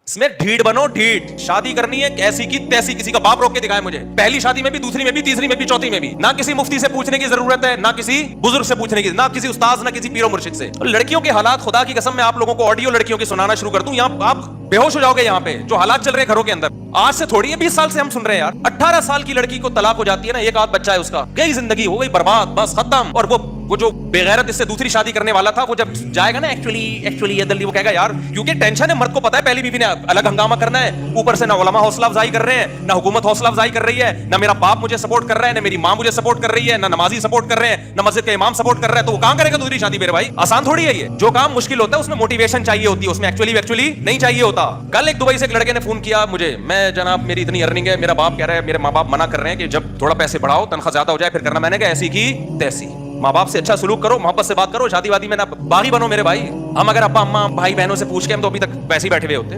इसमें ढीठ बनो, ढीठ। शादी करनी है ऐसी की तैसी, किसी का बाप रोक के दिखाए मुझे। पहली शादी में भी, दूसरी में भी, तीसरी में भी, चौथी में भी। ना किसी मुफ्ती से पूछने की जरूरत है, ना किसी बुजुर्ग से पूछने की, ना किसी उस्ताद, ना किसी पीरो मुर्शिद से। और लड़कियों के हालात, खुदा की कसम मैं आप लोगों को ऑडियो लड़कियों की सुनाना शुरू कर दूं, यहाँ आप बेहोश हो जाओगे। यहाँ पे जो हालात चल रहे हैं घरों के अंदर, आज से थोड़ी है 20 साल से हम सुन रहे हैं यार। 18 साल की लड़की को तलाक हो जाती है ना, एक आध बच्चा है उसका, गई जिंदगी, हो गई बर्बाद, बस खत्म। और वो जो बेगैरत इससे दूसरी शादी करने वाला था, वो जब जाएगा ना एक्चुअली ये दिल्ली, वो कहेगा यार, क्योंकि टेंशन है, मर्द को पता है पहली बीवी ने अलग हंगामा करना है, ऊपर से ना उलमा हौसला अफजाई कर रहे हैं, ना हुकूमत हौसला अफजाई कर रही है, ना मेरा बाप मुझे सपोर्ट कर रहा है, ना मेरी माँ मुझे सपोर्ट कर रही है, ना नमाजी सपोर्ट कर रहे हैं, ना मस्जिद का इमाम सपोर्ट कर रहा है। तो वो कहां करेगा दूसरी शादी मेरे भाई? आसान थोड़ी है ये। जो काम मुश्किल होता है उसमें मोटिवेशन चाहिए होती है, उसमें एक्चुअली नहीं चाहिए होता। कल एक दुबई से एक लड़के ने फोन किया मुझे, मैं जनाब मेरी इतनी अर्निंग है, मेरा बाप कह रहा है, मेरे माँ बाप मना कर रहे हैं कि जब थोड़ा पैसे बढ़ाओ, तनख्वाह ज्यादा हो जाए फिर करना। मैंने कहा ऐसी की तैसी, माँ बाप से अच्छा सलूक करो, मोहब्बत से बात करो, शादी वादी में ना बागी बनो मेरे भाई। हम अगर अब्बा अम्मा भाई बहनों से पूछ के, हम तो अभी तक वैसे ही बैठे हुए होते।